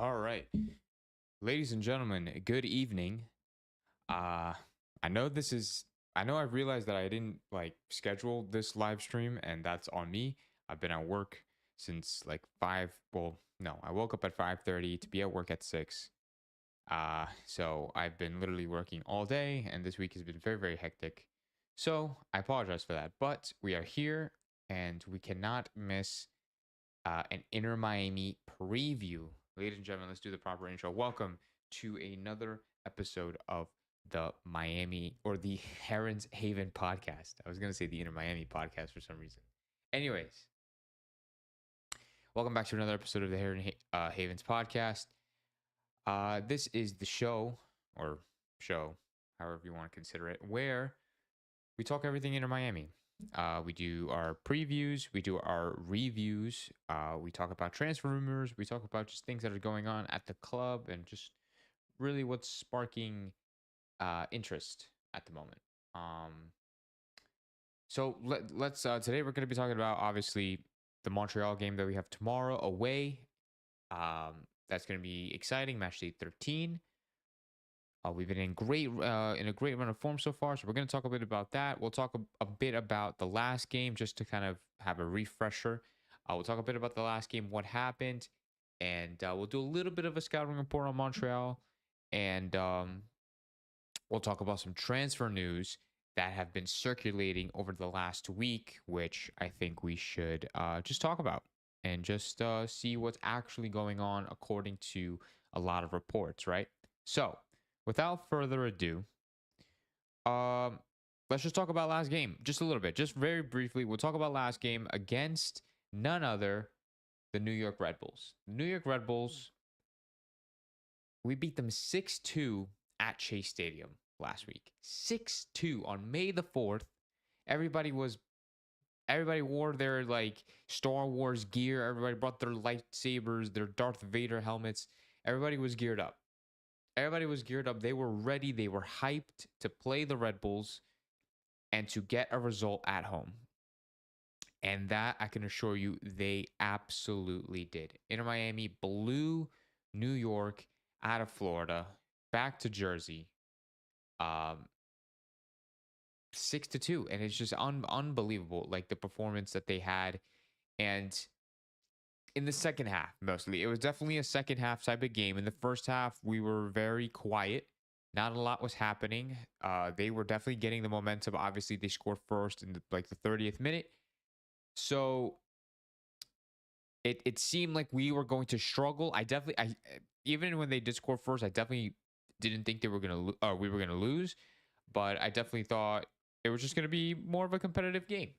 All right. Ladies and gentlemen, good evening. Uh I know this is I know I've realized that I didn't schedule this live stream and that's on me. I've been at work since like 5, well, no, I woke up at 5:30 to be at work at 6. So I've been literally working all day and this week has been very very hectic. So, I apologize for that, but we are here and we cannot miss an Inter Miami preview. Ladies and gentlemen, let's do the proper intro. Welcome to another episode of the Miami or the Heron's Haven podcast. I was going to say the Inter Miami podcast for some reason. Anyways, welcome back to another episode of the Havens podcast. This is the show, however you want to consider it, where we talk everything Inter Miami. We do our previews, we do our reviews, we talk about transfer rumors, we talk about just things that are going on at the club and just really what's sparking interest at the moment. So let's today we're going to be talking about obviously the Montreal game that we have tomorrow away. That's going to be exciting, match day 13. We've been in a great run of form so far, so we're going to talk a bit about that. We'll talk a bit about the last game just to kind of have a refresher. We'll talk a bit about the last game, what happened, and we'll do a little bit of a scouting report on Montreal, and we'll talk about some transfer news that have been circulating over the last week, which I think we should just talk about and just see what's actually going on according to a lot of reports, right? So, without further ado, um, let's just talk about last game just a little bit, just very briefly. We'll talk about last game against none other the New York Red Bulls. New York Red Bulls, we beat them 6-2 at Chase Stadium last week. 6-2 on May the 4th. Everybody wore their Star Wars gear. Everybody brought their lightsabers, their Darth Vader helmets. Everybody was geared up. Everybody was geared up. They were ready. They were hyped to play the Red Bulls and to get a result at home. And that, I can assure you, they absolutely did. Inter Miami blew New York out of Florida back to Jersey, 6-2, and it's just unbelievable, like the performance that they had. And in the second half, mostly, it was definitely a second half type of game. In the first half, we were very quiet. Not a lot was happening. They were definitely getting the momentum. Obviously, they scored first in the 30th minute. So it seemed like we were going to struggle. I even when they did score first, I definitely didn't think we were gonna lose, but I definitely thought it was just gonna be more of a competitive game.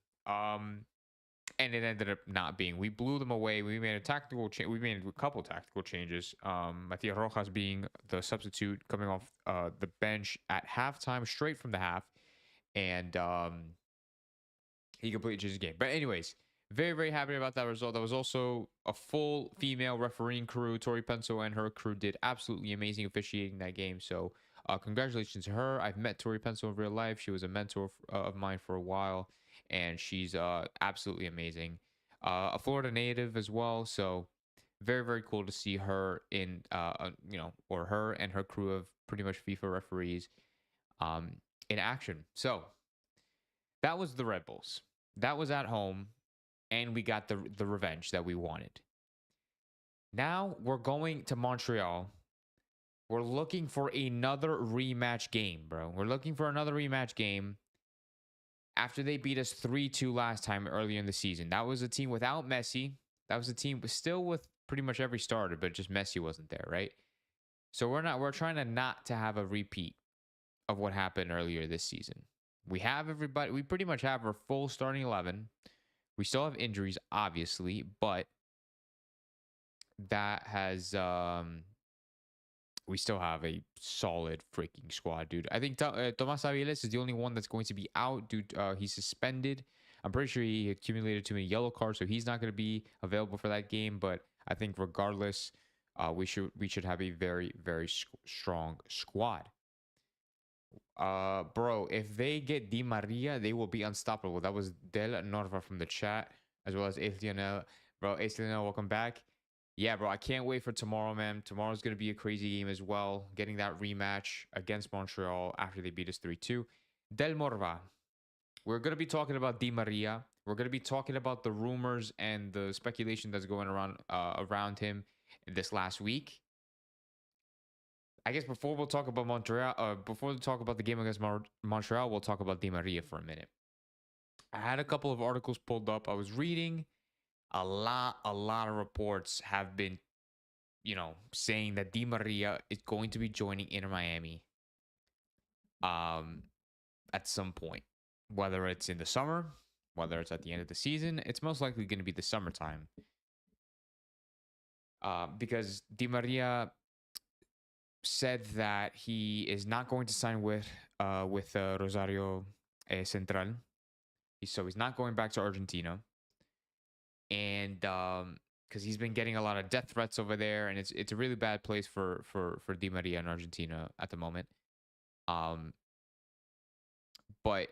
And it ended up not being. We blew them away. We made we made a couple tactical changes. Matias Rojas being the substitute coming off the bench at halftime, straight from the half, and he completely changed the game. But anyways, very very happy about that result. That was also a full female refereeing crew. Tori Penso and her crew did absolutely amazing officiating that game. So congratulations to her. I've met Tori Penso in real life. She was a mentor of mine for a while, and she's absolutely amazing. A Florida native as well. So very very cool to see her in or her and her crew of pretty much FIFA referees in action. So that was the Red Bulls. That was at home, and we got the revenge that we wanted. Now we're going to Montreal. We're looking for another rematch game, bro. We're looking for another rematch game after they beat us 3-2 last time earlier in the season. That was a team without Messi. That was a team still with pretty much every starter, but just Messi wasn't there, right? So we're trying to not to have a repeat of what happened earlier this season. We have everybody, we pretty much have our full starting 11. We still have injuries, obviously, but that has we still have a solid freaking squad, dude. I think Tomas Aviles is the only one that's going to be out, dude. He's suspended. I'm pretty sure he accumulated too many yellow cards, so he's not going to be available for that game. But I think regardless, we should have a very very strong squad. Bro, if they get Di Maria, they will be unstoppable. That was Del Norva from the chat, as well as Ace Lionel. Bro, Ace Lionel, welcome back. Yeah, bro, I can't wait for tomorrow, man. Tomorrow's going to be a crazy game as well. Getting that rematch against Montreal after they beat us 3-2. Del Morva. We're going to be talking about Di Maria. We're going to be talking about the rumors and the speculation that's going around him this last week. I guess before we'll talk about Montreal, before we talk about the game against Montreal, we'll talk about Di Maria for a minute. I had a couple of articles pulled up. I was reading a lot of reports have been, saying that Di Maria is going to be joining Inter Miami um at some point. Whether it's in the summer, whether it's at the end of the season, it's most likely going to be the summertime. Because Di Maria said that he is not going to sign with Rosario Central. So he's not going back to Argentina, and because he's been getting a lot of death threats over there, and it's a really bad place for Di Maria in Argentina at the moment. Um, but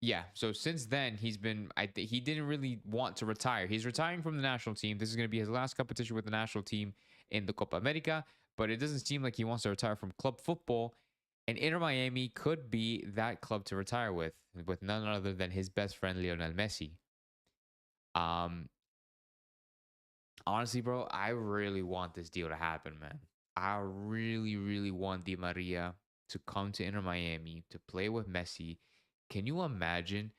yeah, so since then he didn't really want to retire. He's retiring from the national team. This is going to be his last competition with the national team in the Copa America, but it doesn't seem like he wants to retire from club football. And Inter Miami could be that club to retire with none other than his best friend Lionel Messi. Um, Honestly, bro, I really want this deal to happen, man. I really, really want Di Maria to come to Inter Miami to play with Messi. Can you imagine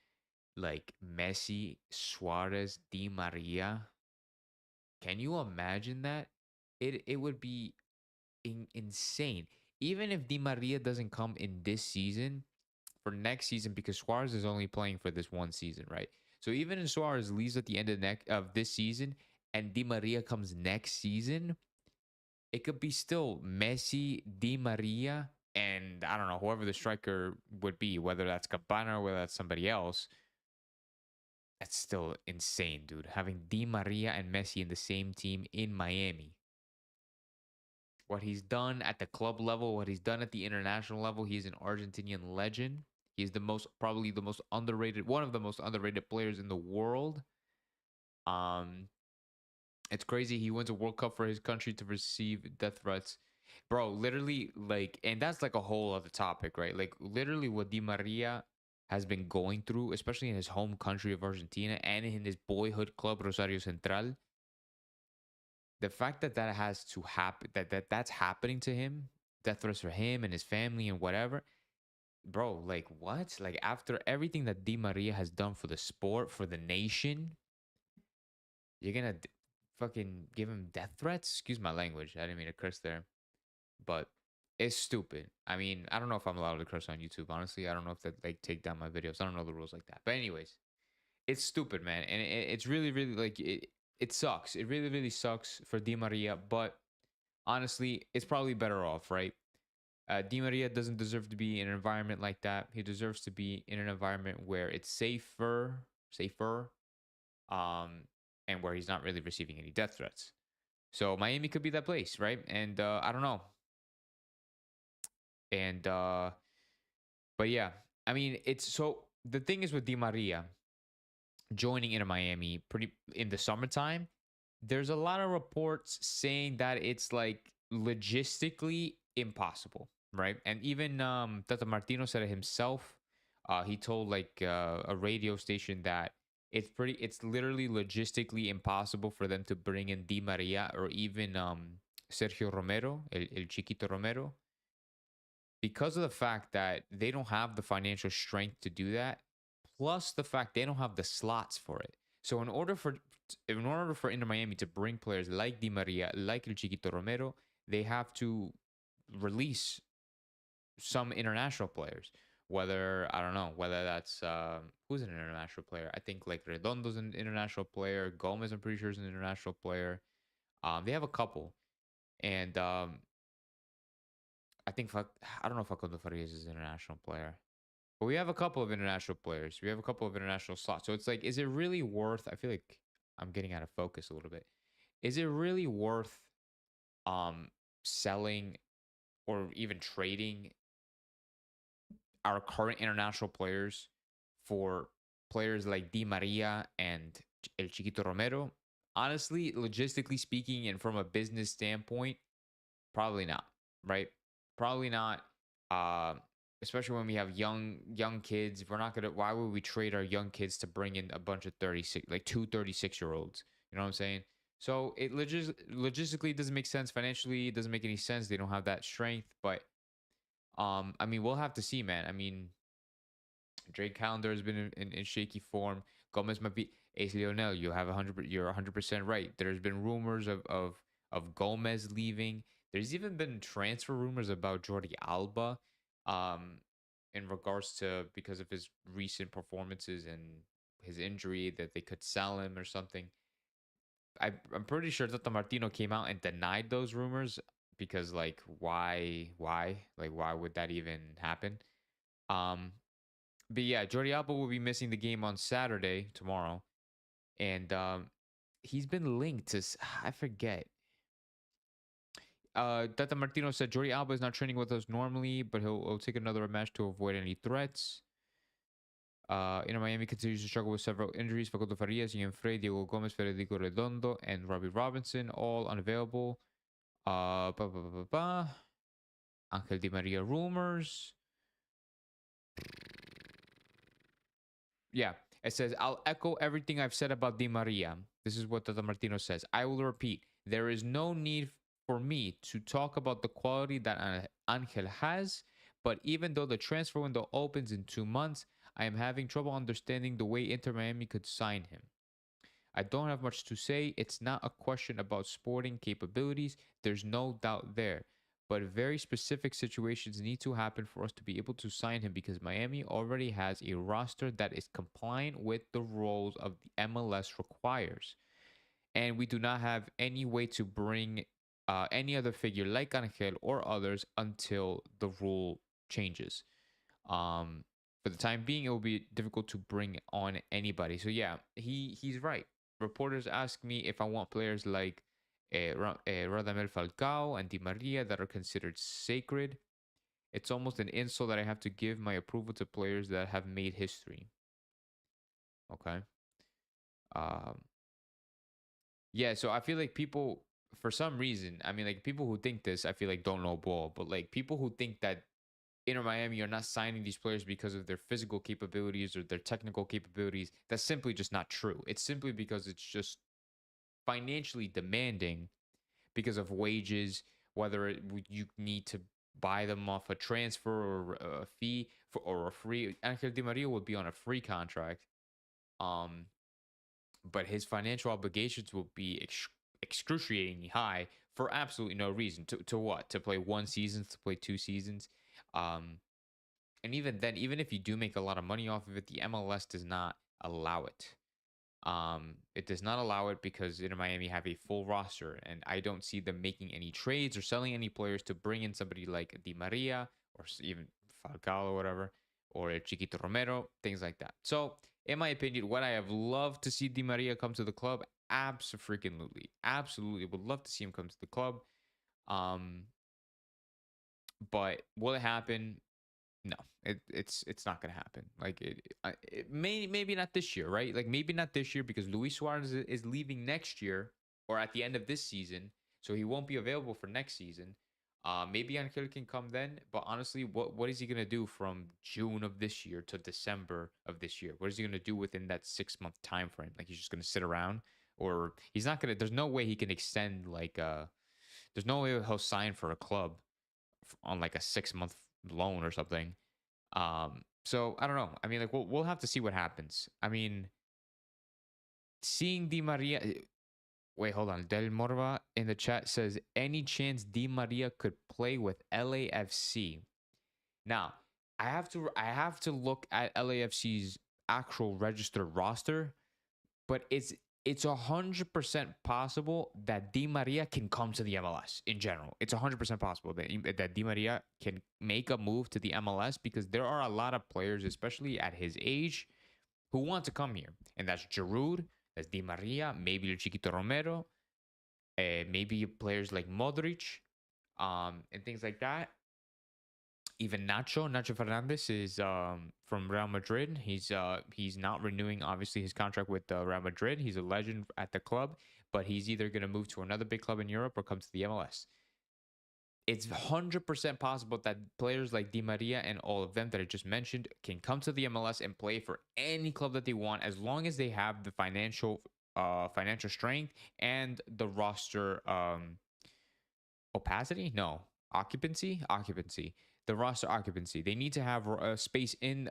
like Messi, Suarez, Di Maria? Can you imagine that? It would be insane. Even if Di Maria doesn't come in this season, for next season, because Suarez is only playing for this one season, right? So even if Suarez leaves at the end of this season and Di Maria comes next season, it could be still Messi, Di Maria, and I don't know, whoever the striker would be, whether that's Cabana or whether that's somebody else. That's still insane, dude. Having Di Maria and Messi in the same team in Miami. What he's done at the club level, what he's done at the international level, he's an Argentinian legend. He's probably the most underrated, one of the most underrated players in the world. Um, it's crazy. He went to World Cup for his country to receive death threats. Bro, literally, like, and that's like a whole other topic, right? Like, literally, what Di Maria has been going through, especially in his home country of Argentina and in his boyhood club, Rosario Central. The fact that that has to happen, that's happening to him, death threats for him and his family and whatever, bro. Like, what? Like, after everything that Di Maria has done for the sport, for the nation, you're gonna fucking give him death threats? Excuse my language. I didn't mean to curse there, but it's stupid. I mean, I don't know if I'm allowed to curse on YouTube. Honestly, I don't know if that like take down my videos. I don't know the rules like that. But anyways, it's stupid, man, and it's really, really like it sucks. It really, really sucks for Di Maria. But honestly, it's probably better off, right? Di Maria doesn't deserve to be in an environment like that. He deserves to be in an environment where it's safer, um, and where he's not really receiving any death threats. So Miami could be that place, right? And I don't know. And but yeah, I mean, it's so the thing is with Di Maria joining into Miami pretty in the summertime, there's a lot of reports saying that it's like logistically impossible, right? And even Tata Martino said it himself. He told like a radio station that it's literally logistically impossible for them to bring in Di Maria or even Sergio Romero, El Chiquito Romero, because of the fact that they don't have the financial strength to do that, plus the fact they don't have the slots for it. So in order for Inter Miami to bring players like Di Maria, like El Chiquito Romero, they have to release some international players. Whether I don't know whether that's who's an international player. I think like Redondo's an international player. Gomez, I'm pretty sure, is an international player. They have a couple, and I think I don't know if Facundo Farias is an international player. But we have a couple of international players. We have a couple of international slots. So it's like, is it really worth? I feel like I'm getting out of focus a little bit. Is it really worth um selling or even trading our current international players for players like Di Maria and El Chiquito Romero? honestly, logistically speaking, and from a business standpoint, probably not, right? Probably not. Uh, Especially when we have young kids. We're not gonna. Why would we trade our young kids to bring in a bunch of 36, like 2 36-year-olds? You know what I'm saying? So it logistically doesn't make sense. Financially, it doesn't make any sense. They don't have that strength. But I mean, we'll have to see, man. I mean, Drake Calendar has been in shaky form. Gomez might be Ace Lionel. You have 100. You're 100% right. There's been rumors of Gomez leaving. There's even been transfer rumors about Jordi Alba, um, in regards to because of his recent performances and his injury that they could sell him or something. I'm pretty sure Tata Martino came out and denied those rumors because like why would that even happen? Um, but yeah, Jordi Alba will be missing the game on Saturday tomorrow, and he's been linked to I forget. Tata Martino said Jordi Alba is not training with us normally, but he'll take another match to avoid any threats. Miami continues to struggle with several injuries. Facundo Farias, Ian Frey, Diego Gomez, Federico Redondo, and Robbie Robinson all unavailable. Ba, ba, ba, ba, ba. Angel Di Maria rumors. Yeah, it says, I'll echo everything I've said about Di Maria. This is what Tata Martino says. I will repeat, there is no need for me to talk about the quality that Angel has, but even though the transfer window opens in 2 months, I am having trouble understanding the way Inter Miami could sign him. I don't have much to say. It's not a question about sporting capabilities. There's no doubt there. But very specific situations need to happen for us to be able to sign him because Miami already has a roster that is compliant with the roles of the MLS requires. And we do not have any way to bring any other figure like Angel or others until the rule changes. Um, for the time being, it will be difficult to bring on anybody. So yeah, he's right. Reporters ask me if I want players like Radamel Falcao and Di Maria that are considered sacred. It's almost an insult that I have to give my approval to players that have made history. Okay. Um, yeah, so I feel like people, for some reason, I mean, like people who think this, I feel like don't know ball, but like people who think that Inter Miami are not signing these players because of their physical capabilities or their technical capabilities. That's simply just not true. It's simply because it's just financially demanding because of wages, whether you need to buy them off a transfer or a fee or a free. Angel Di Maria would be on a free contract, um, but his financial obligations will be excruciatingly high for absolutely no reason. To what? To play 1 season? To play 2 seasons? Um, and even then, even if you do make a lot of money off of it, the MLS does not allow it. It does not allow it because Inter Miami have a full roster, and I don't see them making any trades or selling any players to bring in somebody like Di Maria or even Falcao or whatever, or Chiquito Romero, things like that. So, in my opinion, would I have loved to see Di Maria come to the club? Absolutely, absolutely, would love to see him come to the club. Um, but will it happen? No, it's not gonna happen. Like it may maybe not this year, right? Like maybe not this year because Luis Suarez is leaving next year or at the end of this season, so he won't be available for next season. Maybe Angel can come then, but honestly, what is he gonna do from June of this year to December of this year? What is he gonna do within that 6 month time frame? Like he's just gonna sit around, or he's not gonna. There's no way he can extend like There's no way he'll sign for a club on like a 6 month loan or something. So I don't know. I mean, like we'll have to see what happens. I mean, seeing Di Maria. Wait, hold on. Del Morva in the chat says any chance Di Maria could play with LAFC. Now, I have to look at LAFC's actual registered roster, but it's 100% possible that Di Maria can come to the MLS in general. It's 100% possible that Di Maria can make a move to the MLS because there are a lot of players, especially at his age, who want to come here. And that's Giroud, that's Di Maria, maybe Chiquito Romero, maybe players like Modric, and things like that. Even Nacho Fernandez is from Real Madrid. He's not renewing obviously his contract with Real Madrid. He's a legend at the club, but he's either going to move to another big club in Europe or come to the MLS. It's 100% possible that players like Di Maria and all of them that I just mentioned can come to the MLS and play for any club that they want, as long as they have the financial strength and the roster opacity. No, occupancy. The roster occupancy. They need to have a space in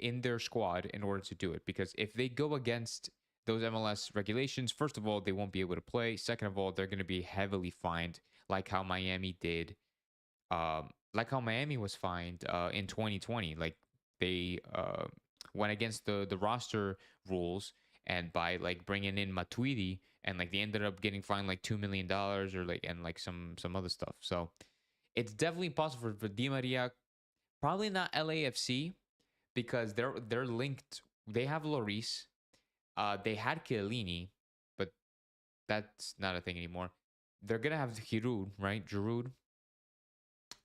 their squad in order to do it, because if they go against those MLS regulations, first of all, they won't be able to play. Second of all, they're going to be heavily fined, like how Miami did. Like how Miami was fined in 2020. Like they went against the roster rules, and by like bringing in Matuidi, and like they ended up getting fined like $2 million, or like, and like some other stuff. So it's definitely possible for Di Maria. Probably not LAFC, because they're linked. They have Lloris. They had Chiellini, but that's not a thing anymore. They're gonna have Giroud, right? Giroud.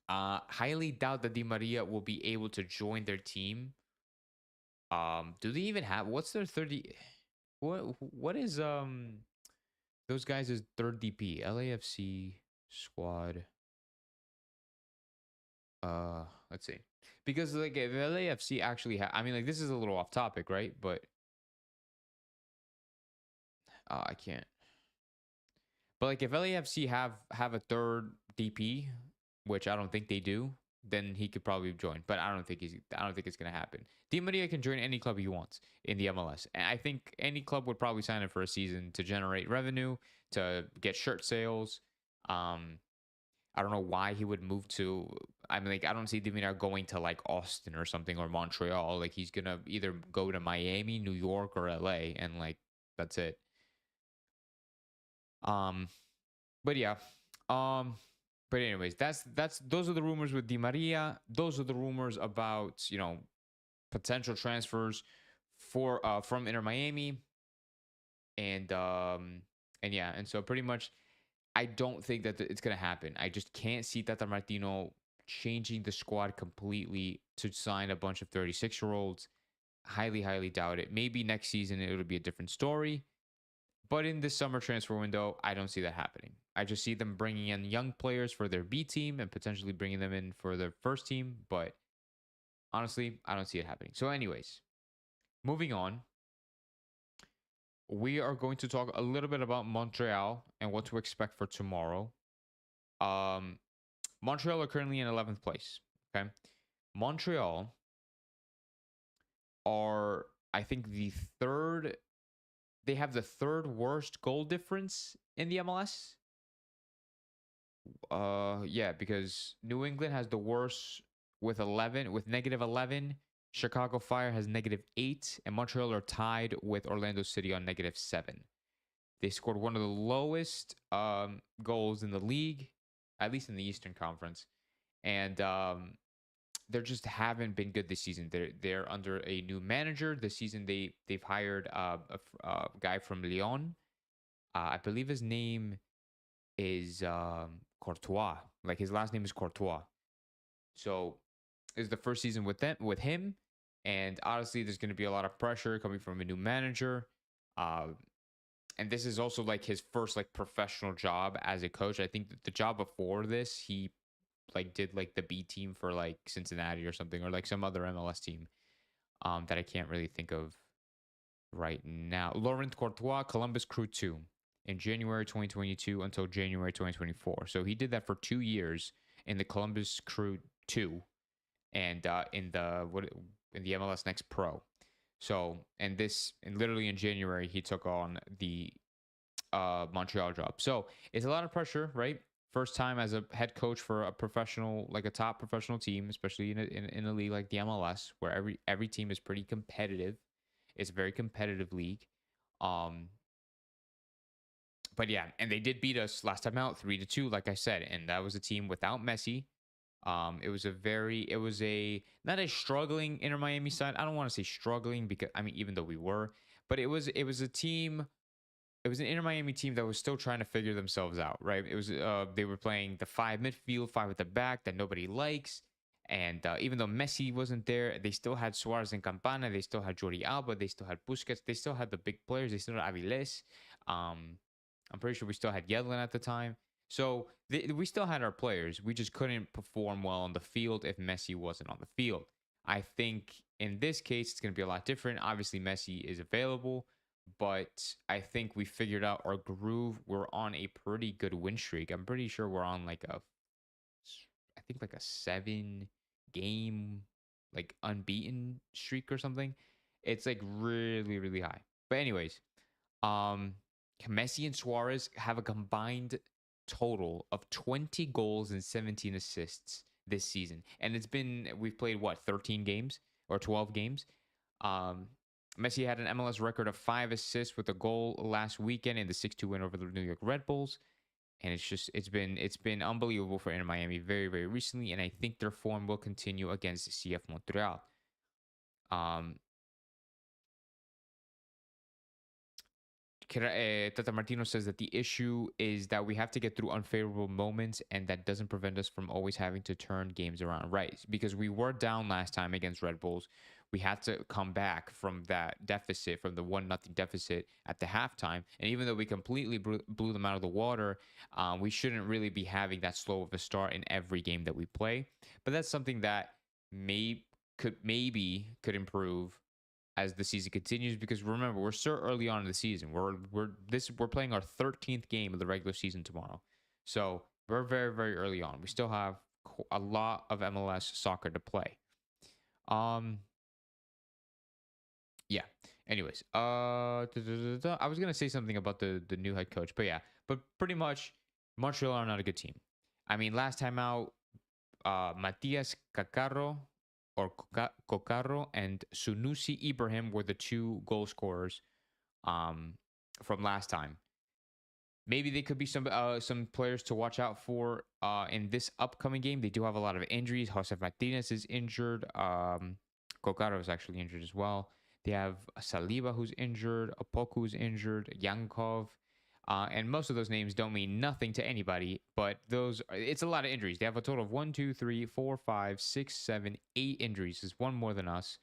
Highly doubt that Di Maria will be able to join their team. Do they even have, what's their 30? What is those guys' third DP? LAFC squad. Let's see. Because like if LAFC actually I mean, like, this is a little off topic, right? But I can't. But like if LAFC have a third DP, which I don't think they do, then he could probably join. But I don't think it's gonna happen. Di Maria can join any club he wants in the MLS. And I think any club would probably sign him for a season to generate revenue, to get shirt sales. I don't know why he would move to. I mean, like, I don't see Di Maria going to like Austin or something, or Montreal. Like, he's gonna either go to Miami, New York, or LA, and like that's it. Um, but yeah. Um, but anyways, that's those are the rumors with Di Maria. Those are the rumors about, potential transfers for from Inter Miami, and yeah, and so pretty much I don't think that it's gonna happen. I just can't see Tata Martino changing the squad completely to sign a bunch of 36-year-olds. Highly doubt it. Maybe next season it'll be a different story. But in this summer transfer window, I don't see that happening. I just see them bringing in young players for their B team and potentially bringing them in for their first team. But honestly, I don't see it happening. So, anyways, moving on, we are going to talk a little bit about Montreal and what to expect for tomorrow. Um, Montreal are currently in 11th place. Okay. Montreal are, I think, they have the third worst goal difference in the MLS. Yeah, because New England has the worst with 11, with -11. Chicago Fire has -8, and Montreal are tied with Orlando City on -7. They scored one of the lowest goals in the league, at least in the Eastern Conference, and they just haven't been good this season. They're under a new manager this season. They've hired a guy from Lyon. I believe his name is Courtois. Like, his last name is Courtois. So it's the first season with him, and honestly, there's going to be a lot of pressure coming from a new manager. Uh, and this is also like his first like professional job as a coach. I think that the job before this, he like did like the B team for like Cincinnati or something, or like some other MLS team that I can't really think of right now. Laurent Courtois, Columbus Crew 2 in January 2022 until January 2024. So he did that for 2 years in the Columbus Crew 2 and in the MLS Next Pro. So, and literally in January he took on the Montreal job. So it's a lot of pressure, right? First time as a head coach for a professional, like a top professional team, especially in a league like the MLS, where every team is pretty competitive. It's a very competitive league. But yeah, and they did beat us last time out 3-2, like I said, and that was a team without Messi. It was a not a struggling Inter Miami side. I don't want to say struggling, because I mean, even though we were, but it was a team. It was an Inter Miami team that was still trying to figure themselves out, right? It was they were playing the five midfield, five at the back that nobody likes. And even though Messi wasn't there, they still had Suarez and Campana. They still had Jordi Alba. They still had Busquets. They still had the big players. They still had Aviles. I'm pretty sure we still had Yedlin at the time. So we still had our players. We just couldn't perform well on the field if Messi wasn't on the field. I think in this case, it's going to be a lot different. Obviously, Messi is available, but I think we figured out our groove. We're on a pretty good win streak. I'm pretty sure we're on like I think like a 7 game like unbeaten streak or something. It's like really, really high. But anyways, um, Messi and Suarez have a combined total of 20 goals and 17 assists this season. And we've played what, 13 games or 12 games? Um, Messi had an MLS record of 5 assists with a goal last weekend in the 6-2 win over the New York Red Bulls. And it's been unbelievable for Inter Miami very, very recently. And I think their form will continue against CF Montreal. Um, Tata Martino says that the issue is that we have to get through unfavorable moments, and that doesn't prevent us from always having to turn games around. Right. Because we were down last time against Red Bulls. We had to come back from that deficit, from the 1-0 deficit at the halftime. And even though we completely blew them out of the water, we shouldn't really be having that slow of a start in every game that we play. But that's something that maybe could improve as the season continues, because remember, we're so early on in the season. We're playing our 13th game of the regular season tomorrow. So we're very, very early on. We still have a lot of MLS soccer to play. Yeah. Anyways, I was gonna say something about the new head coach, but yeah, but pretty much Montreal are not a good team. I mean, last time out, Matias Cocarro and Sunusi Ibrahim were the two goal scorers um, from last time. Maybe they could be some players to watch out for in this upcoming game. They do have a lot of injuries. Josef Martinez is injured. Cocarro is actually injured as well. They have Saliba who's injured. Opoku is injured. Yankov. And most of those names don't mean nothing to anybody, but it's a lot of injuries. They have a total of 1, 2, 3, 4, 5, 6, 7, 8 injuries. Is one more than us.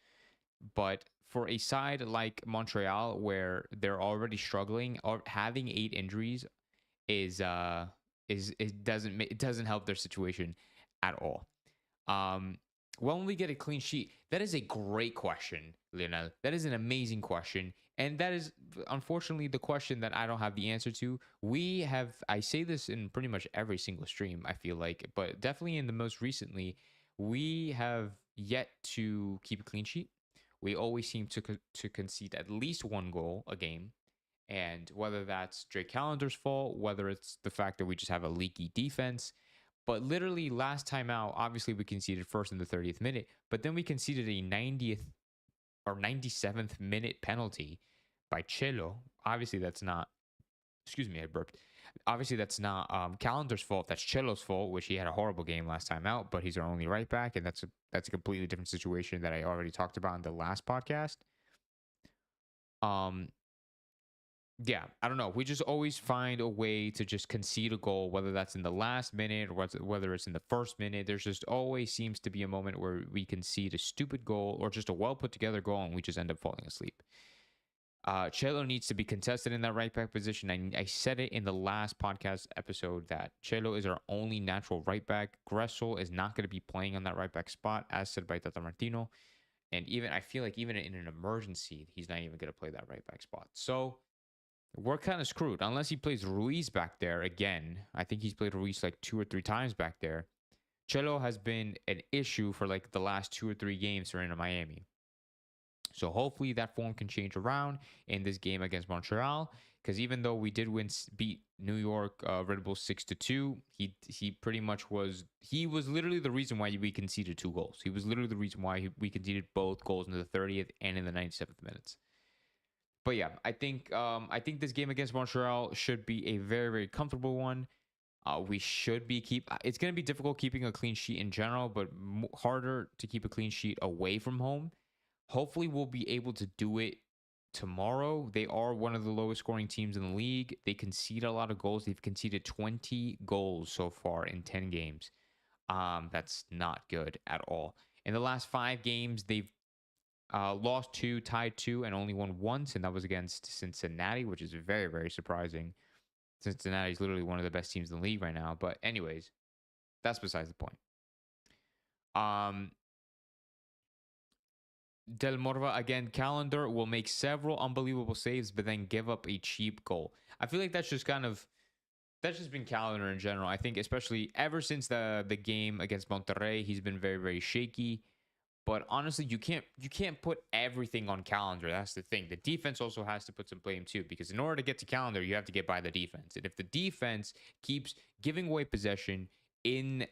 But for a side like Montreal, where they're already struggling, or having 8 injuries it doesn't help their situation at all. Um, when we get a clean sheet? That is a great question, Lionel. That is an amazing question. And that is unfortunately the question that I don't have the answer to. I say this in pretty much every single stream, I feel like, but definitely in the most recently, we have yet to keep a clean sheet. We always seem to concede at least one goal a game. And whether that's Drake Calendar's fault, whether it's the fact that we just have a leaky defense, but literally last time out, obviously we conceded first in the 30th minute, but then we conceded a 90th or 97th minute penalty by Chelo. Obviously, that's not, excuse me, I burped. Obviously, that's not Calendar's fault. That's Chelo's fault, which he had a horrible game last time out, but he's our only right back, and that's a completely different situation that I already talked about in the last podcast. Um, yeah, I don't know. We just always find a way to just concede a goal, whether that's in the last minute or whether it's in the first minute. There's just always seems to be a moment where we concede a stupid goal or just a well put together goal and we just end up falling asleep. Chelo needs to be contested in that right back position. I said it in the last podcast episode that Chelo is our only natural right back. Gressel is not going to be playing on that right back spot, as said by Tata Martino. And I feel like even in an emergency, he's not even going to play that right back spot. So we're kind of screwed unless he plays Ruiz back there again. I think he's played Ruiz like 2 or 3 times back there. Chelo has been an issue for like the last 2 or 3 games for Inter Miami. So hopefully that form can change around in this game against Montreal. Because even though we did beat New York Red Bull 6-2, he pretty much was literally the reason why we conceded 2 goals. He was literally the reason why we conceded both goals in the 30th and in the 97th minutes. But yeah, I think this game against Montreal should be a very, very comfortable one. We should be It's going to be difficult keeping a clean sheet in general, but harder to keep a clean sheet away from home. Hopefully, we'll be able to do it tomorrow. They are one of the lowest scoring teams in the league. They concede a lot of goals. They've conceded 20 goals so far in 10 games. That's not good at all. In the last 5 games, they've lost 2, tied 2, and only won once, and that was against Cincinnati, which is very, very surprising. Cincinnati is literally one of the best teams in the league right now. But anyways, that's besides the point. Um, Del Morva again. Calendar will make several unbelievable saves, but then give up a cheap goal. I feel like that's just been Calendar in general. I think especially ever since the game against Monterrey, he's been very very shaky. But honestly, you can't put everything on Calendar. That's the thing. The defense also has to put some blame too, because in order to get to Calendar, you have to get by the defense. And if the defense keeps giving away possession in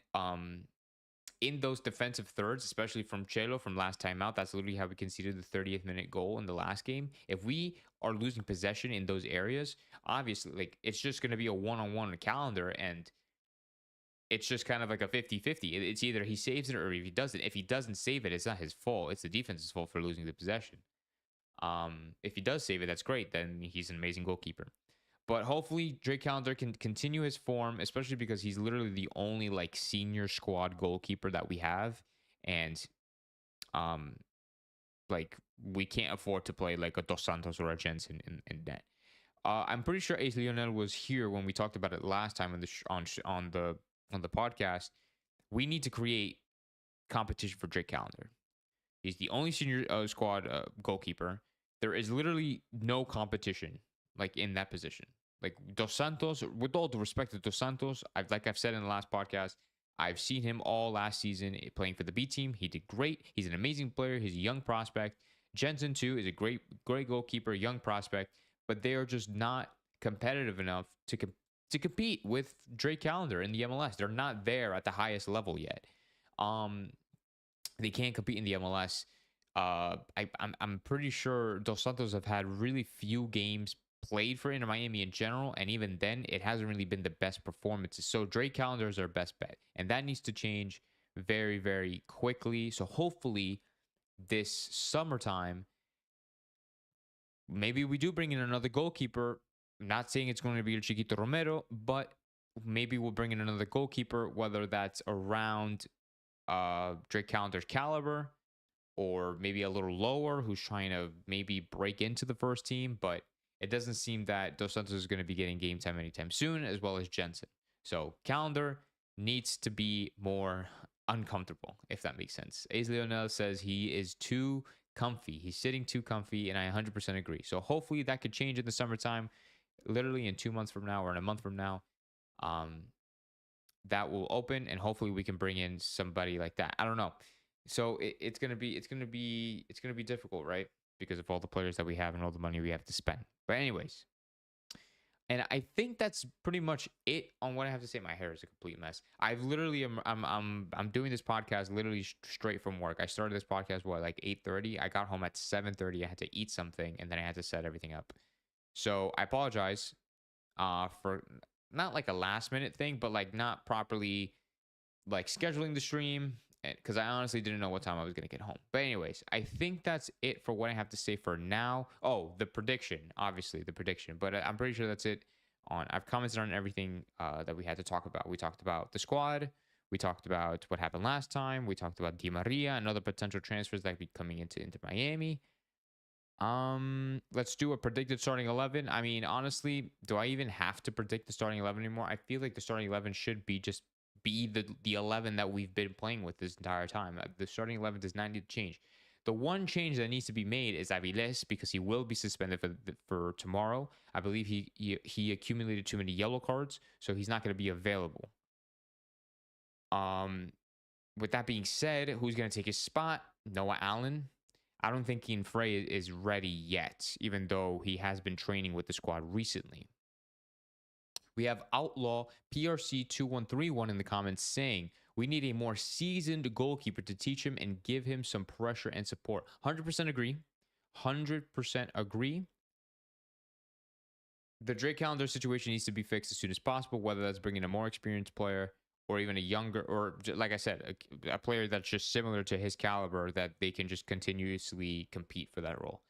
in those defensive thirds, especially from Chelo from last time out, that's literally how we conceded the 30th minute goal in the last game. If we are losing possession in those areas, obviously, like it's just going to be a one-on-one Calendar, and it's just kind of like a 50-50. It's either he saves it or if he doesn't. If he doesn't save it, it's not his fault. It's the defense's fault for losing the possession. If he does save it, that's great. Then he's an amazing goalkeeper. But hopefully Drake Callender can continue his form, especially because he's literally the only like senior squad goalkeeper that we have. And um like we can't afford to play like a Dos Santos or a Jensen in net. I'm pretty sure Ace Lionel was here when we talked about it last time on the on the podcast. We need to create competition for Drake Callender. He's the only senior squad goalkeeper. There is literally no competition like in that position. Like Dos Santos, with all due respect to Dos Santos, I've said in the last podcast, I've seen him all last season playing for the B team. He did great. He's an amazing player. He's a young prospect. Jensen too is a great goalkeeper, young prospect, but they are just not competitive enough to compete with Drake Callender in the MLS. They're not there at the highest level yet. They can't compete in the MLS. I'm pretty sure Dos Santos have had really few games played for Inter Miami in general, and even then, it hasn't really been the best performances. So Drake Callender is our best bet, and that needs to change very, very quickly. So hopefully, this summertime, maybe we do bring in another goalkeeper. I'm not saying it's going to be Chiquito Romero, but maybe we'll bring in another goalkeeper, whether that's around Drake Callender's caliber or maybe a little lower, who's trying to maybe break into the first team. But it doesn't seem that Dos Santos is going to be getting game time anytime soon, as well as Jensen. So Callender needs to be more uncomfortable, if that makes sense. Ace Leonel says he is too comfy. He's sitting too comfy, and I 100% agree. So hopefully that could change in the summertime, literally in 2 months from now or in a month from now. That will open, and hopefully we can bring in somebody like that. I don't know. So it's gonna be difficult, right? Because of all the players that we have and all the money we have to spend. But anyways, and I think that's pretty much it on what I have to say. My hair is a complete mess. I've literally I'm doing this podcast literally straight from work. I started this podcast like 8:30. I got home at 7:30. I had to eat something, and then I had to set everything up. So I apologize for not like a last minute thing, but like not properly like scheduling the stream, because I honestly didn't know what time I was going to get home. But anyways, I think that's it for what I have to say for now. Oh, the prediction, obviously the prediction, but I'm pretty sure that's it. I've commented on everything that we had to talk about. We talked about the squad. We talked about what happened last time. We talked about Di Maria and other potential transfers that could be coming into Miami. Let's do a predicted starting 11. I mean, honestly, do I even have to predict the starting 11 anymore? I feel like the starting 11 should be the 11 that we've been playing with this entire time. The starting 11 does not need to change. The one change that needs to be made is Aviles, because he will be suspended for tomorrow. I believe he accumulated too many yellow cards, so he's not going to be available. With that being said, who's going to take his spot? Noah Allen. I don't think Ian Frey is ready yet, even though he has been training with the squad recently. We have Outlaw PRC2131 in the comments saying, we need a more seasoned goalkeeper to teach him and give him some pressure and support. 100% agree. 100% agree. The Drake Callender situation needs to be fixed as soon as possible, whether that's bringing a more experienced player or even a younger, or like I said, a player that's just similar to his caliber, that they can just continuously compete for that role.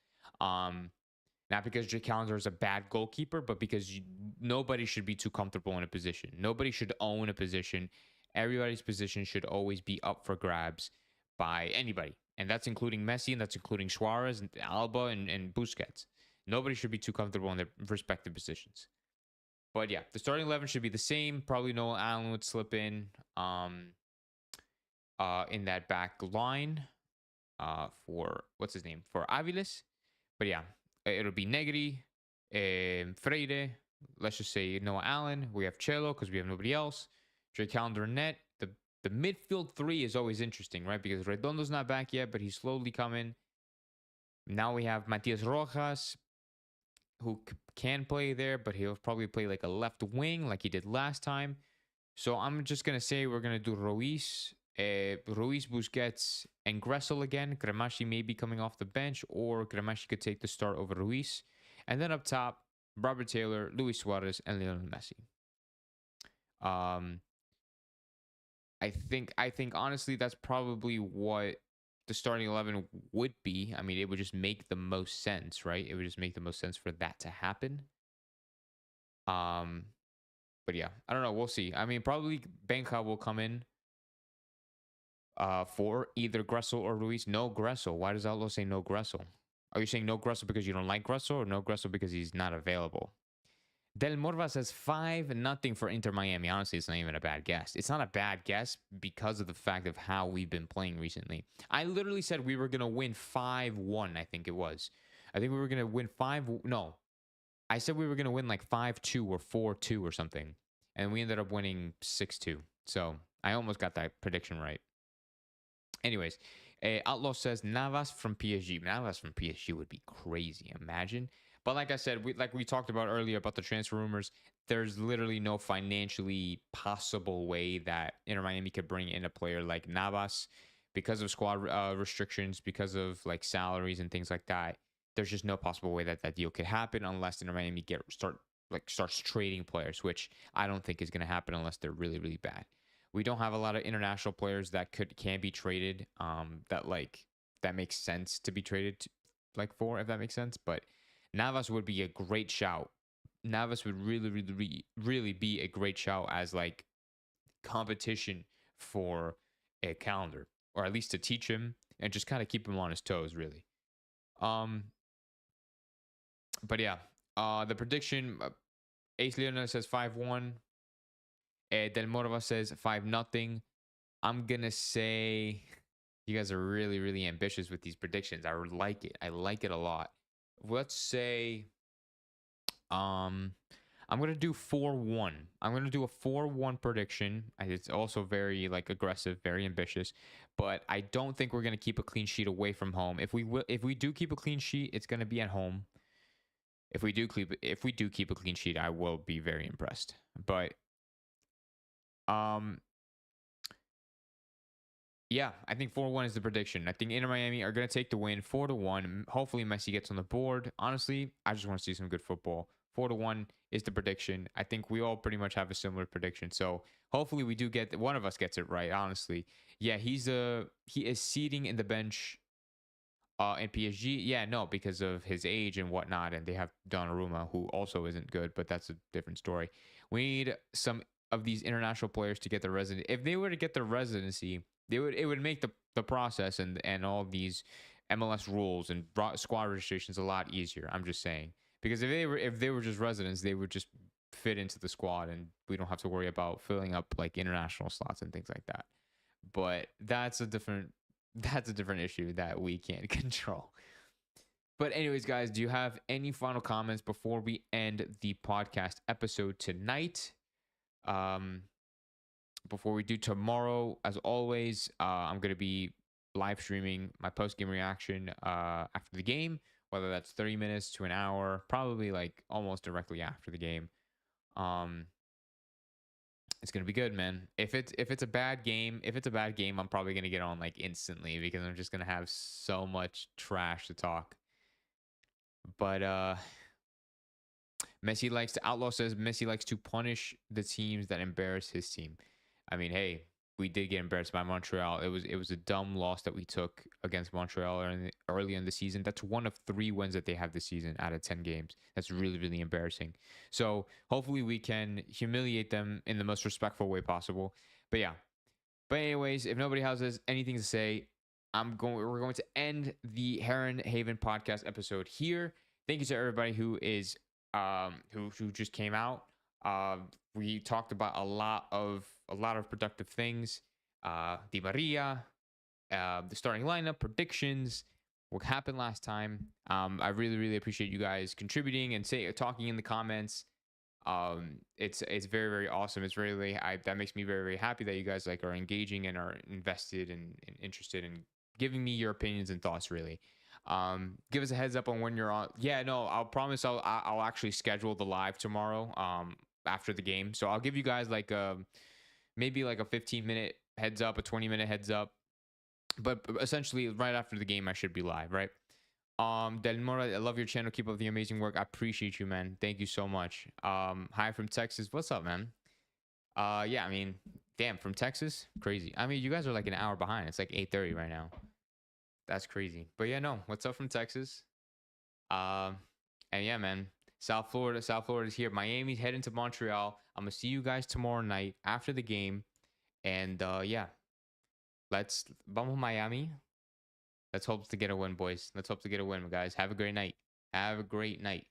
Not because Drake Callender is a bad goalkeeper, but because nobody should be too comfortable in a position. Nobody should own a position. Everybody's position should always be up for grabs by anybody. And that's including Messi, and that's including Suarez, and Alba, and Busquets. Nobody should be too comfortable in their respective positions. But yeah, the starting 11 should be the same. Probably Noah Allen would slip in that back line for what's his name? For Aviles. But yeah, it'll be Negri, Freire. Let's just say Noah Allen. We have Chelo because we have nobody else. Drake Calendar and net. The midfield three is always interesting, right? Because Redondo's not back yet, but he's slowly coming. Now we have Matias Rojas, who can play there, but he'll probably play like a left wing like he did last time. So I'm just going to say we're going to do Ruiz, Busquets, and Gressel again. Gramashi may be coming off the bench, or Gramashi could take the start over Ruiz. And then up top, Robert Taylor, Luis Suarez, and Lionel Messi. I think honestly that's probably what the starting 11 would be. I mean, it would just make the most sense, right? It would just make the most sense for that to happen. Um, but yeah, I don't know. We'll see. I mean, probably Benja will come in for either Gressel or Ruiz. No Gressel. Why does Outlaw say no Gressel? Are you saying no Gressel because you don't like Gressel, or no Gressel because he's not available? Del Morva says 5-0 for Inter Miami. Honestly, it's not even a bad guess. It's not a bad guess because of the fact of how we've been playing recently. I literally said we were going to win 5-1, I think it was. I think we were going to win 5. No, I said we were going to win like 5-2 or 4-2 or something. And we ended up winning 6-2. So I almost got that prediction right. Anyways, Outlaw says Navas from PSG. Navas from PSG would be crazy. Imagine. But like I said, we talked about earlier about the transfer rumors, there's literally no financially possible way that Inter Miami could bring in a player like Navas because of squad restrictions, because of like salaries and things like that. There's just no possible way that that deal could happen unless Inter Miami starts trading players, which I don't think is going to happen unless they're really, really bad. We don't have a lot of international players that can be traded that makes sense to be traded for, if that makes sense. But Navas would be a great shout. Navas would really be a great shout as like competition for a calendar, or at least to teach him and just kind of keep him on his toes, really. Um, but yeah, the prediction: Ace Leonel says 5-1. Del Morva says 5-0. I'm gonna say you guys are really ambitious with these predictions. I like it. I like it a lot. Let's say I'm gonna do 4-1. I'm gonna do a 4-1 prediction. It's also very like aggressive, very ambitious, but I don't think we're gonna keep a clean sheet away from home. If we do keep a clean sheet, it's gonna be at home. If we do keep a clean sheet, I will be very impressed. But yeah, I think 4-1 is the prediction. I think Inter Miami are going to take the win 4-1. Hopefully Messi gets on the board. Honestly, I just want to see some good football. 4-1 is the prediction. I think we all pretty much have a similar prediction. So hopefully we do get one of us gets it right, honestly. Yeah, he is seating in the bench in PSG. Yeah, no, because of his age and whatnot, and they have Donnarumma, who also isn't good, but that's a different story. We need some of these international players to get the resident. If they were to get the residency, it would make the process and all these MLS rules and squad registrations a lot easier. I'm just saying, because if they were just residents, they would just fit into the squad, and we don't have to worry about filling up like international slots and things like that. But that's a different issue that we can't control. But anyways, guys, do you have any final comments before we end the podcast episode tonight? Before we do tomorrow, as always, I'm going to be live streaming my post-game reaction after the game, whether that's 30 minutes to an hour, probably like almost directly after the game. It's gonna be good, man. If it's a bad game, I'm probably gonna get on like instantly because I'm just gonna have so much trash to talk. But Outlaw says Messi likes to punish the teams that embarrass his team. I mean, hey, we did get embarrassed by Montreal. It was a dumb loss that we took against Montreal early in the season. That's one of 3 wins that they have this season out of 10 games. That's really embarrassing. So hopefully we can humiliate them in the most respectful way possible. But yeah. But anyways, if nobody has anything to say, we're going to end the Heron Haven podcast episode here. Thank you to everybody who is who just came out. Uh, we talked about a lot of productive things. Di Maria, the starting lineup, predictions, what happened last time. I really, really appreciate you guys contributing and talking in the comments. It's very, very awesome. It's really that makes me very, very happy that you guys like are engaging and are invested and interested in giving me your opinions and thoughts. Really, give us a heads up on when you're on. Yeah, no, I'll promise I'll actually schedule the live tomorrow. After the game, so I'll give you guys like maybe like a 15-minute heads up, a 20-minute heads up, but essentially right after the game I should be live, right? Del Mora, I love your channel. Keep up the amazing work. I appreciate you, man. Thank you so much. Hi from Texas. What's up, man? Yeah, I mean, damn, from Texas, crazy. I mean, you guys are like an hour behind. It's like 8:30 right now. That's crazy. But yeah, no. What's up from Texas? Um, and yeah, man. South Florida is here. Miami's heading to Montreal. I'm gonna see you guys tomorrow night after the game. And yeah, let's vamos Miami. Let's hope to get a win, boys. Let's hope to get a win, guys. Have a great night. Have a great night.